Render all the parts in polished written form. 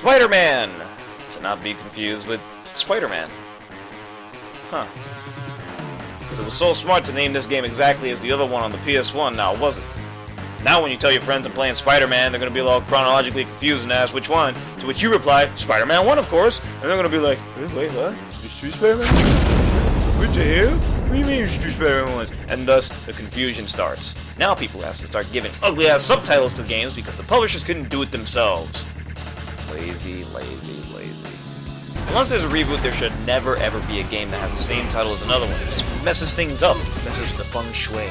Spider-Man! To not be confused with Spider-Man. Huh. Because it was so smart to name this game exactly as the other one on the PS1, now it wasn't. Now when you tell your friends I'm playing Spider-Man, they're going to be all chronologically confused and ask which one, to which you reply, Spider-Man 1 of course, and they're going to be like, wait, what? There's two Spider-Man? What the hell? What do you mean there's two Spider-Man 1s? And thus, the confusion starts. Now people have to start giving ugly-ass subtitles to games because the publishers couldn't do it themselves. Lazy. Unless there's a reboot, there should never ever be a game that has the same title as another one. It just messes things up. It messes with the feng shui.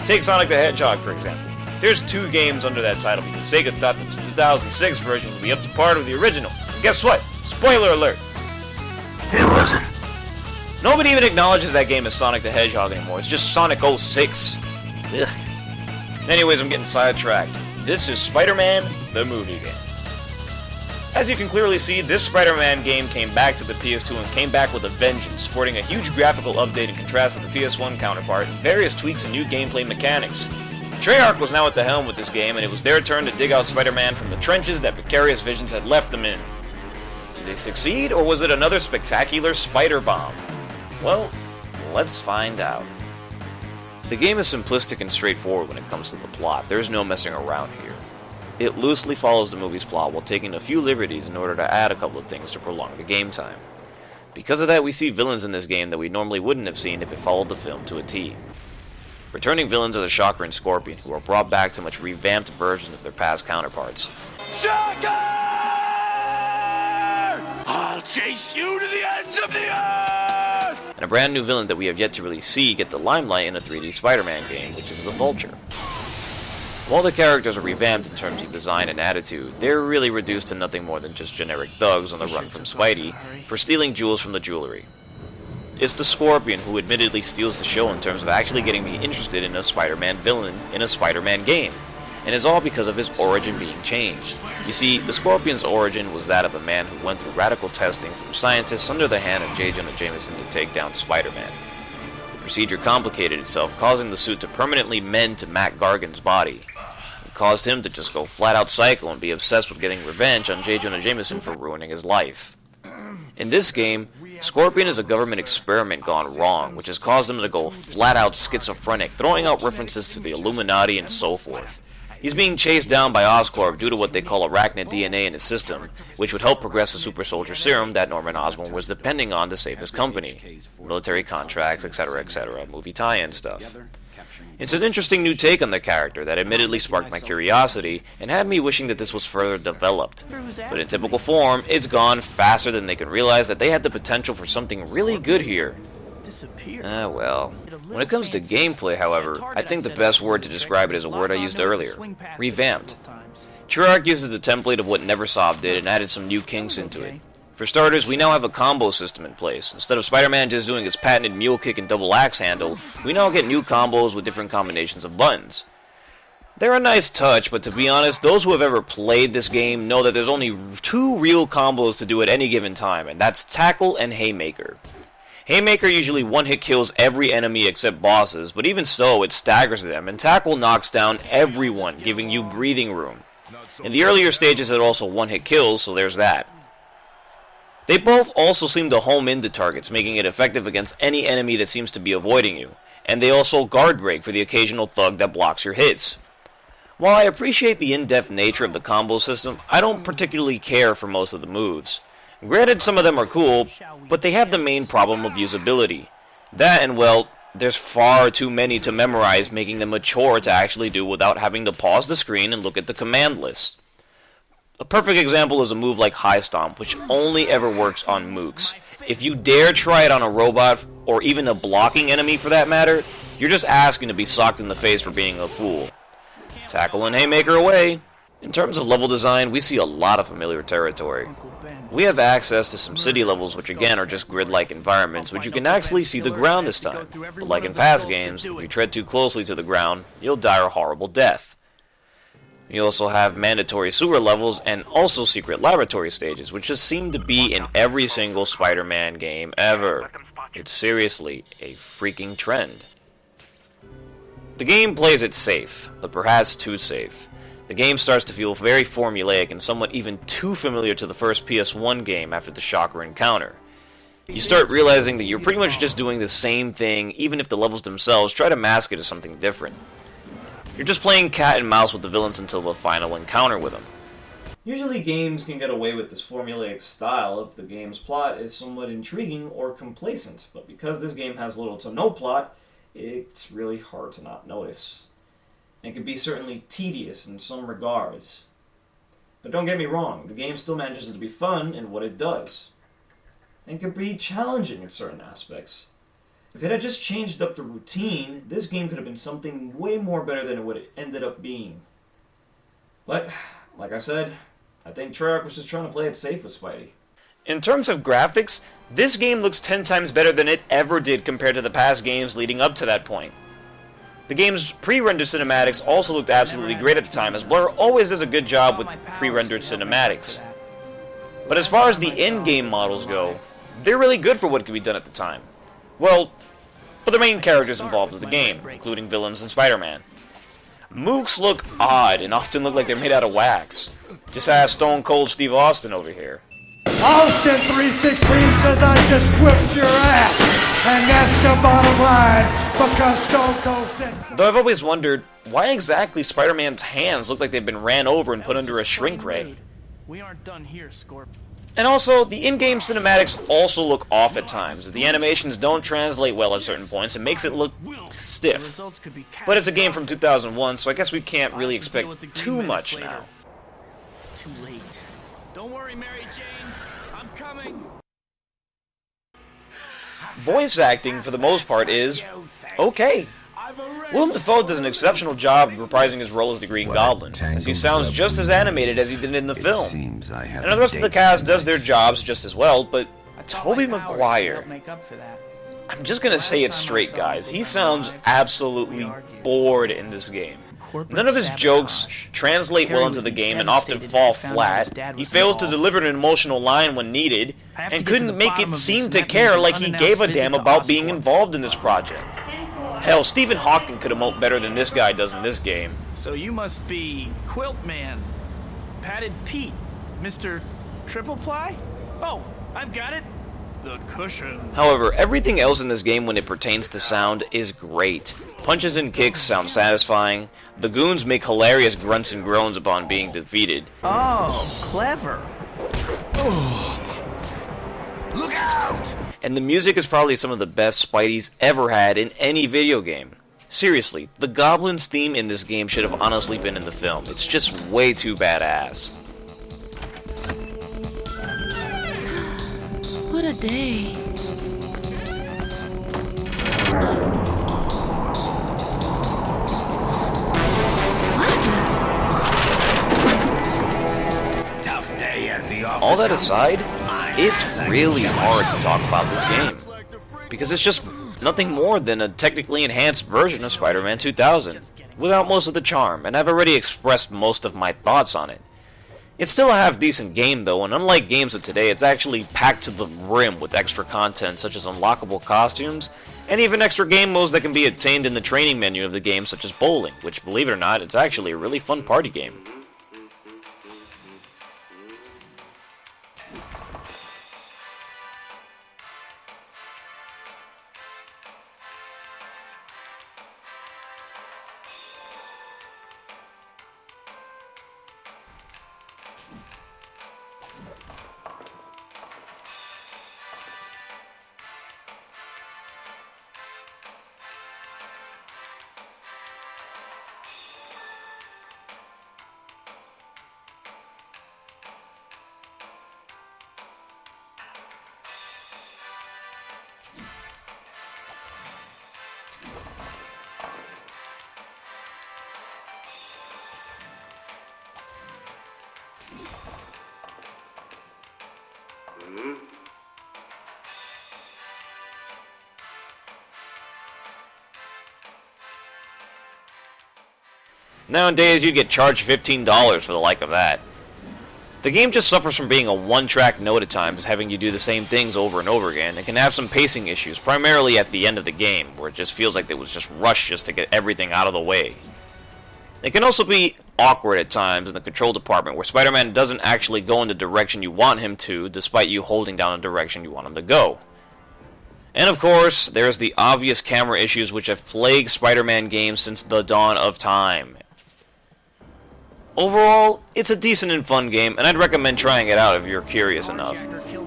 Take Sonic the Hedgehog, for example. There's 2 games under that title because Sega thought the 2006 version would be up to par with the original. And guess what? Spoiler alert! It wasn't. Nobody even acknowledges that game as Sonic the Hedgehog anymore. It's just Sonic 06. Ugh. Anyways, I'm getting sidetracked. This is Spider-Man, the movie game. As you can clearly see, this Spider-Man game came back to the PS2 and came back with a vengeance, sporting a huge graphical update in contrast to the PS1 counterpart, and various tweaks and new gameplay mechanics. Treyarch was now at the helm with this game, and it was their turn to dig out Spider-Man from the trenches that Vicarious Visions had left them in. Did they succeed, or was it another spectacular spider bomb? Well, let's find out. The game is simplistic and straightforward when it comes to the plot. There's no messing around here. It loosely follows the movie's plot while taking a few liberties in order to add a couple of things to prolong the game time. Because of that, we see villains in this game that we normally wouldn't have seen if it followed the film to a T. Returning villains are the Shocker and Scorpion, who are brought back to much revamped versions of their past counterparts. Shocker! I'll chase you to the ends of the earth! And a brand new villain that we have yet to really see get the limelight in a 3D Spider-Man game, which is the Vulture. While the characters are revamped in terms of design and attitude, they're really reduced to nothing more than just generic thugs on the run from Spidey for stealing jewels from the jewelry. It's the Scorpion who admittedly steals the show in terms of actually getting me interested in a Spider-Man villain in a Spider-Man game, and it's all because of his origin being changed. You see, the Scorpion's origin was that of a man who went through radical testing from scientists under the hand of J. Jonah Jameson to take down Spider-Man. The procedure complicated itself, causing the suit to permanently mend to Matt Gargan's body. It caused him to just go flat-out psycho and be obsessed with getting revenge on J. Jonah Jameson for ruining his life. In this game, Scorpion is a government experiment gone wrong, which has caused him to go flat-out schizophrenic, throwing out references to the Illuminati and so forth. He's being chased down by Oscorp due to what they call arachnid DNA in his system, which would help progress the super soldier serum that Norman Osborn was depending on to save his company. Military contracts, etc., movie tie-in stuff. It's an interesting new take on the character that admittedly sparked my curiosity and had me wishing that this was further developed. But in typical form, it's gone faster than they can realize that they had the potential for something really good here. Well. When it comes to gameplay, however, I think the best word to describe it is a word I used earlier. Revamped. Treyarch uses the template of what Neversoft did and added some new kinks into it. For starters, we now have a combo system in place. Instead of Spider-Man just doing his patented mule kick and double axe handle, we now get new combos with different combinations of buttons. They're a nice touch, but to be honest, those who have ever played this game know that there's only 2 real combos to do at any given time, and that's Tackle and Haymaker. Haymaker usually one-hit kills every enemy except bosses, but even so, it staggers them, and Tackle knocks down everyone, giving you breathing room. In the earlier stages, it also one-hit kills, so there's that. They both also seem to home into targets, making it effective against any enemy that seems to be avoiding you, and they also guard break for the occasional thug that blocks your hits. While I appreciate the in-depth nature of the combo system, I don't particularly care for most of the moves. Granted, some of them are cool, but they have the main problem of usability. That and, well, there's far too many to memorize, making them a chore to actually do without having to pause the screen and look at the command list. A perfect example is a move like High Stomp, which only ever works on mooks. If you dare try it on a robot, or even a blocking enemy for that matter, you're just asking to be socked in the face for being a fool. Tackle and Haymaker away. In terms of level design, we see a lot of familiar territory. We have access to some city levels which again are just grid-like environments, which you can actually see the ground this time. But like in past games, if you tread too closely to the ground, you'll die a horrible death. You also have mandatory sewer levels and also secret laboratory stages, which just seem to be in every single Spider-Man game ever. It's seriously a freaking trend. The game plays it safe, but perhaps too safe. The game starts to feel very formulaic and somewhat even too familiar to the first PS1 game after the Shocker encounter. You start realizing that you're pretty much just doing the same thing, even if the levels themselves try to mask it as something different. You're just playing cat and mouse with the villains until the final encounter with them. Usually games can get away with this formulaic style if the game's plot is somewhat intriguing or complacent, but because this game has little to no plot, it's really hard to not notice. And can be certainly tedious in some regards. But don't get me wrong, the game still manages to be fun in what it does. And can be challenging in certain aspects. If it had just changed up the routine, this game could have been something way more better than what it ended up being. But, like I said, I think Treyarch was just trying to play it safe with Spidey. In terms of graphics, this game looks 10 times better than it ever did compared to the past games leading up to that point. The game's pre-rendered cinematics also looked absolutely great at the time, as Blur always does a good job with pre-rendered cinematics. But as far as the in-game models go, they're really good for what could be done at the time. Well, for the main characters involved with the game, including villains and Spider-Man. Mooks look odd and often look like they're made out of wax. Just ask Stone Cold Steve Austin over here. Austin 316 says I just whipped your ass, and that's the bottom line, because Stone Cold said so. Though I've always wondered, why exactly Spider-Man's hands look like they've been ran over and put under a shrink ray? We aren't done here, Scorp. And also, the in-game cinematics also look off at times. The animations don't translate well at certain points and makes it look stiff. But it's a game from 2001, so I guess we can't really expect too much now. Too late. Don't worry, Mary Jane. I'm coming. Voice acting, for the most part, is okay. Willem Dafoe does an exceptional job reprising his role as the Green Goblin, as he sounds just as animated as he did in the film. And the rest of the cast does their jobs just as well, but Tobey Maguire, I'm just gonna say it straight, guys, he sounds absolutely bored in this game. None of his jokes translate well into the game and often fall flat. He fails to deliver an emotional line when needed, and couldn't make it seem to care like he gave a damn about being involved in this project. Hell, Stephen Hawking could emote better than this guy does in this game. So you must be Quilt Man, Padded Pete, Mr. Triple Ply? Oh, I've got it. The cushion. However, everything else in this game when it pertains to sound is great. Punches and kicks sound satisfying. The goons make hilarious grunts and groans upon being defeated. Oh, clever. Look out! And the music is probably some of the best Spidey's ever had in any video game. Seriously, the Goblin's theme in this game should have honestly been in the film. It's just way too badass. What a day. Tough day at the office. All that aside, it's really hard to talk about this game, because it's just nothing more than a technically enhanced version of Spider-Man 2000, without most of the charm, and I've already expressed most of my thoughts on it. It's still a half-decent game though, and unlike games of today, it's actually packed to the rim with extra content such as unlockable costumes, and even extra game modes that can be obtained in the training menu of the game, such as bowling, which, believe it or not, it's actually a really fun party game. Nowadays, you'd get charged $15 for the like of that. The game just suffers from being a one-track note at times, having you do the same things over and over again. It can have some pacing issues, primarily at the end of the game, where it just feels like it was just rushed just to get everything out of the way. It can also be awkward at times in the control department, where Spider-Man doesn't actually go in the direction you want him to, despite you holding down the direction you want him to go. And of course, there's the obvious camera issues which have plagued Spider-Man games since the dawn of time. Overall, it's a decent and fun game, and I'd recommend trying it out if you're curious enough.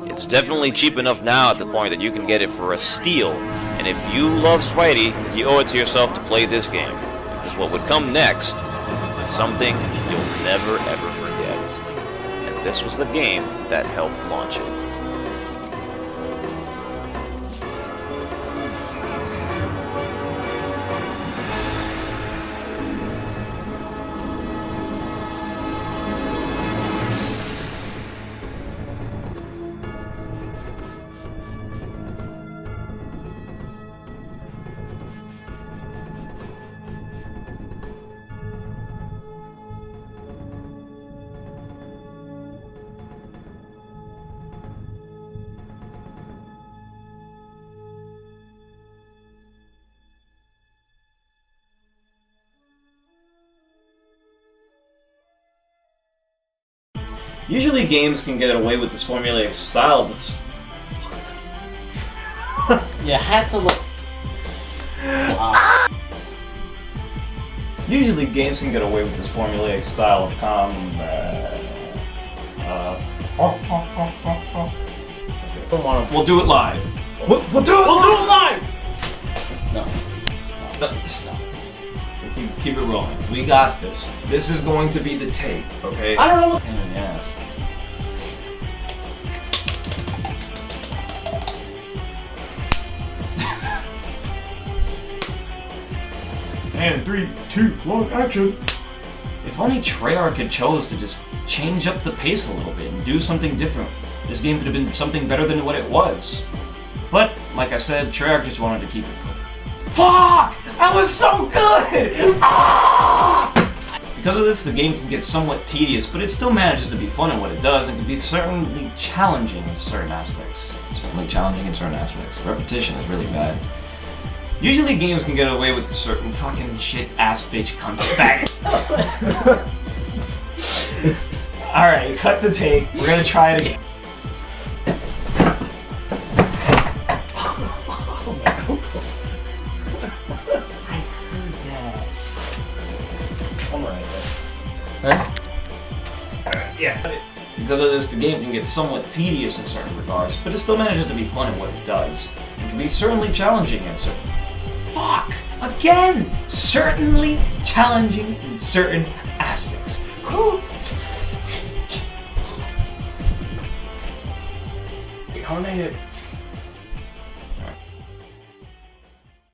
It's definitely cheap enough now at the point that you can get it for a steal, and if you love Spidey, you owe it to yourself to play this game, because what would come next is something you'll never ever forget. And this was the game that helped launch it. Usually games can get away with this formulaic style, but You had to look. Wow. usually games can get away with this formulaic style of combat. We'll do it live. We'll do it live. No. No. Stop. Keep it rolling. We got this. This is going to be the tape, okay? I don't know what. Pain in the ass. And 3, 2, 1, action! If only Treyarch had chose to just change up the pace a little bit and do something different, this game could have been something better than what it was. But, like I said, Treyarch just wanted to keep it cool. Fuck! That was so good! Ah! Because of this, the game can get somewhat tedious, but it still manages to be fun in what it does and can be certainly challenging in certain aspects. Repetition is really bad. Usually games can get away with certain fucking shit ass bitch cunt back. Alright, cut the tape. We're gonna try it again. Yeah. Because of this, the game can get somewhat tedious in certain regards, but it still manages to be fun in what it does. It can be certainly challenging in certain... Fuck! Again! Certainly challenging in certain aspects. We all made it.